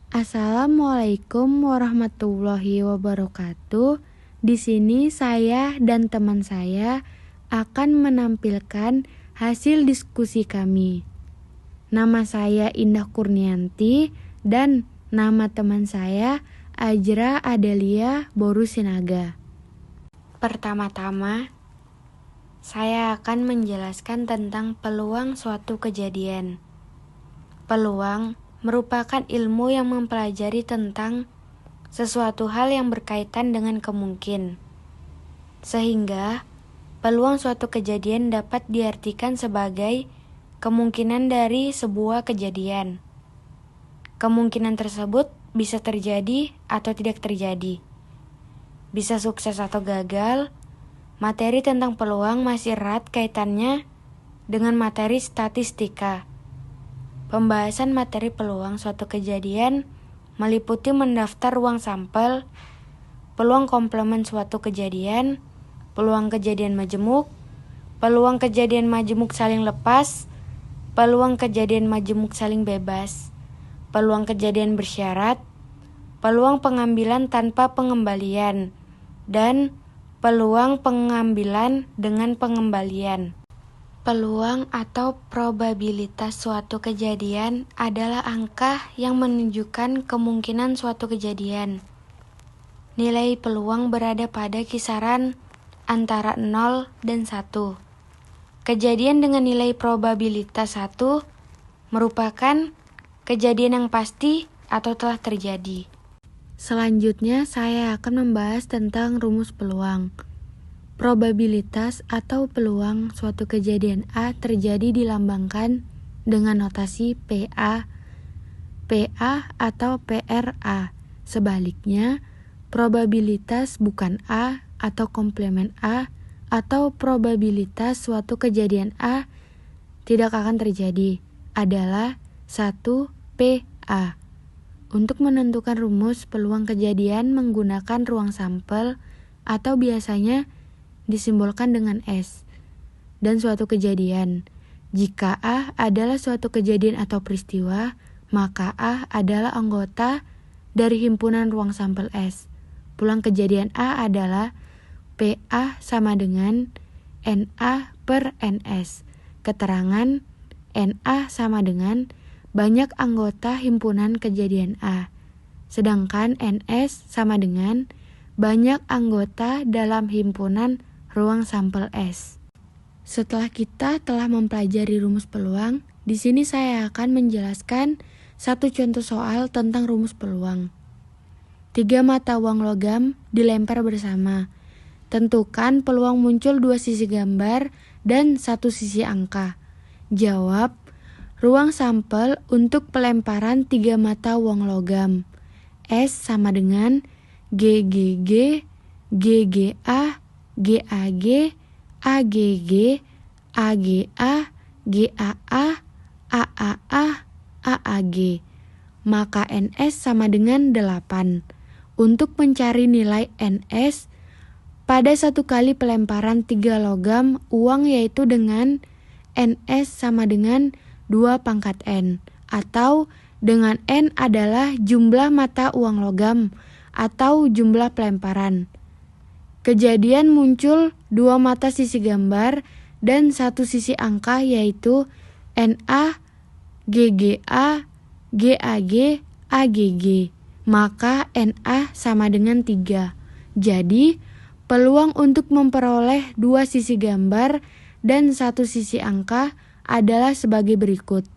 Assalamualaikum warahmatullahi wabarakatuh. Di sini saya dan teman saya akan menampilkan hasil diskusi kami. Nama saya Indah Kurnianti dan nama teman saya Ajra Adelia Borusinaga. Pertama-tama, saya akan menjelaskan tentang peluang suatu kejadian. Peluang merupakan ilmu yang mempelajari tentang sesuatu hal yang berkaitan dengan kemungkinan. Sehingga, peluang suatu kejadian dapat diartikan sebagai kemungkinan dari sebuah kejadian. Kemungkinan tersebut bisa terjadi atau tidak terjadi. Bisa sukses atau gagal. Materi tentang peluang masih erat kaitannya dengan materi statistika. Pembahasan materi peluang suatu kejadian meliputi mendaftar ruang sampel, peluang komplement suatu kejadian, peluang kejadian majemuk, peluang kejadian majemuk saling lepas, peluang kejadian majemuk saling bebas, peluang kejadian bersyarat, peluang pengambilan tanpa pengembalian, dan peluang pengambilan dengan pengembalian. Peluang atau probabilitas suatu kejadian adalah angka yang menunjukkan kemungkinan suatu kejadian. Nilai peluang berada pada kisaran antara 0 dan 1. Kejadian dengan nilai probabilitas 1 merupakan kejadian yang pasti atau telah terjadi. Selanjutnya saya akan membahas tentang rumus peluang. Probabilitas atau peluang suatu kejadian A terjadi dilambangkan dengan notasi PA, PA atau PRA. Sebaliknya, probabilitas bukan A atau komplement A atau probabilitas suatu kejadian A tidak akan terjadi adalah 1 PA. Untuk menentukan rumus peluang kejadian menggunakan ruang sampel atau biasanya disimbolkan dengan S dan suatu kejadian. Jika A adalah suatu kejadian atau peristiwa, maka A adalah anggota dari himpunan ruang sampel S. Peluang kejadian A adalah PA sama dengan NA per NS. Keterangan NA sama dengan banyak anggota himpunan kejadian A. Sedangkan NS sama dengan banyak anggota dalam himpunan ruang sampel S. Setelah kita telah mempelajari rumus peluang, di sini saya akan menjelaskan satu contoh soal tentang rumus peluang. 3 mata uang logam dilempar bersama. Tentukan peluang muncul 2 sisi gambar dan 1 sisi angka. Jawab ruang sampel untuk pelemparan 3 mata uang logam. S sama dengan GGG, GGA, GAG, AGG, AGA, GAA, AAA, AAG. Maka NS sama dengan 8. Untuk mencari nilai NS pada satu kali pelemparan 3 logam uang yaitu dengan NS sama dengan 2 pangkat N, atau dengan N adalah jumlah mata uang logam atau jumlah pelemparan. Kejadian muncul 2 mata sisi gambar dan 1 sisi angka yaitu NA, GGA, GAG, AGG. Maka NA sama dengan 3. Jadi, peluang untuk memperoleh 2 sisi gambar dan 1 sisi angka adalah sebagai berikut.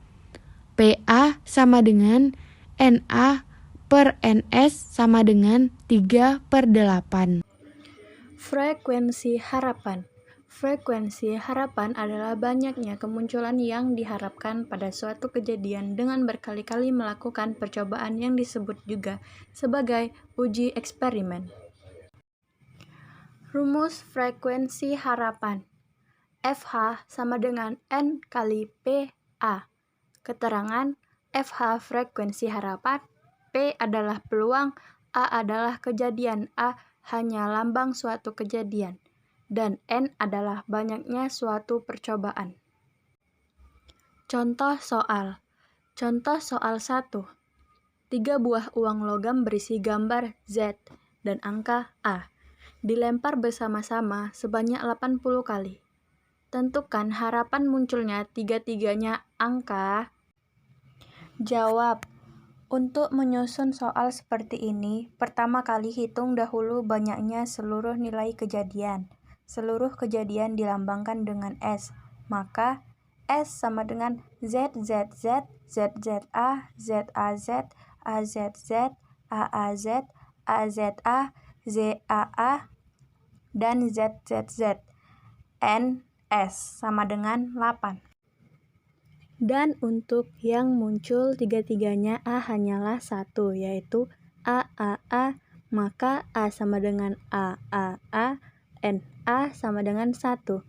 PA sama dengan NA per NS sama dengan 3 per 8. Frekuensi harapan. Frekuensi harapan adalah banyaknya kemunculan yang diharapkan pada suatu kejadian dengan berkali-kali melakukan percobaan yang disebut juga sebagai uji eksperimen. Rumus frekuensi harapan. FH sama dengan N kali PA. Keterangan FH frekuensi harapan, P adalah peluang, A adalah kejadian A hanya lambang suatu kejadian, dan N adalah banyaknya suatu percobaan. Contoh soal. Contoh soal 1. 3 buah uang logam berisi gambar Z dan angka A dilempar bersama-sama sebanyak 80 kali. Tentukan harapan munculnya tiga-tiganya angka. Jawab. Untuk menyusun soal seperti ini, pertama kali hitung dahulu banyaknya seluruh nilai kejadian. Seluruh kejadian dilambangkan dengan S, maka S sama dengan ZZZ, ZZA, ZAZ, AZZ, AAZ, AZA, ZAA, dan ZZZ. NS sama dengan 8. Dan untuk yang muncul tiga-tiganya A hanyalah 1, yaitu AAA, maka A sama dengan AAA, NA sama dengan 1.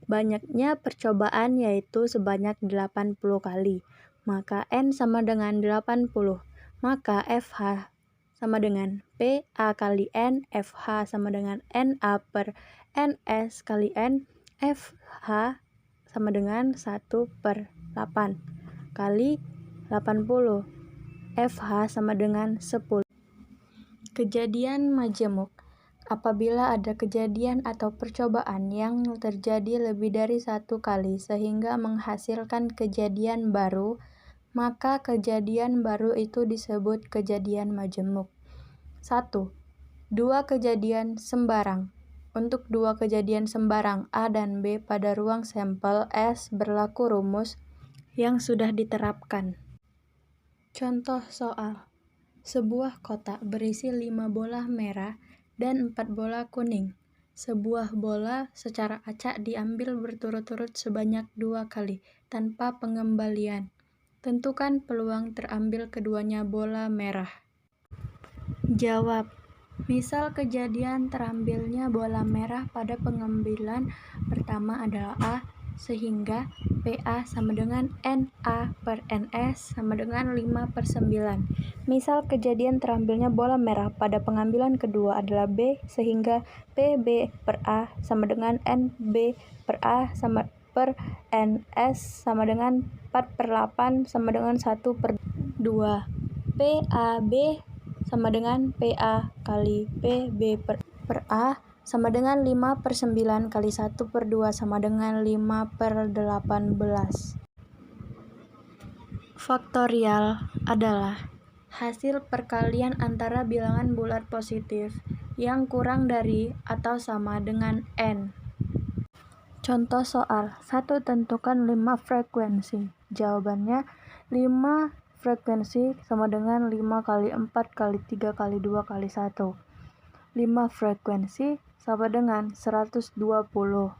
Banyaknya percobaan yaitu sebanyak 80 kali, maka N sama dengan 80. Maka FH sama dengan PA kali N, FH sama dengan NA per NS kali N, FH sama dengan 1/8 kali 80. FH sama dengan 10. Kejadian majemuk. Apabila ada kejadian atau percobaan yang terjadi lebih dari 1 kali sehingga menghasilkan kejadian baru, maka kejadian baru itu disebut kejadian majemuk. 1. 2 kejadian sembarang. Untuk 2 kejadian sembarang A dan B pada ruang sampel S berlaku rumus yang sudah diterapkan. Contoh soal. Sebuah kotak berisi 5 bola merah dan 4 bola kuning. Sebuah bola secara acak diambil berturut-turut sebanyak 2 kali tanpa pengembalian. Tentukan peluang terambil keduanya bola merah. Jawab. Misal kejadian terambilnya bola merah pada pengambilan pertama adalah A, sehingga PA sama dengan NA per NS sama dengan 5/9. Misal kejadian terambilnya bola merah pada pengambilan kedua adalah B, sehingga PB per A sama dengan NB per A sama per NS sama dengan 4/8 sama dengan 1/2. PAB sama dengan PA kali PB per A sama dengan 5/9 kali 1/2 sama dengan 5/18. Faktorial adalah hasil perkalian antara bilangan bulat positif yang kurang dari atau sama dengan N. Contoh soal. 1. Tentukan 5 frekuensi. Jawabannya 5 frekuensi sama dengan 5 kali 4 kali 3 kali 2 kali 1. 5 frekuensi sama dengan 120.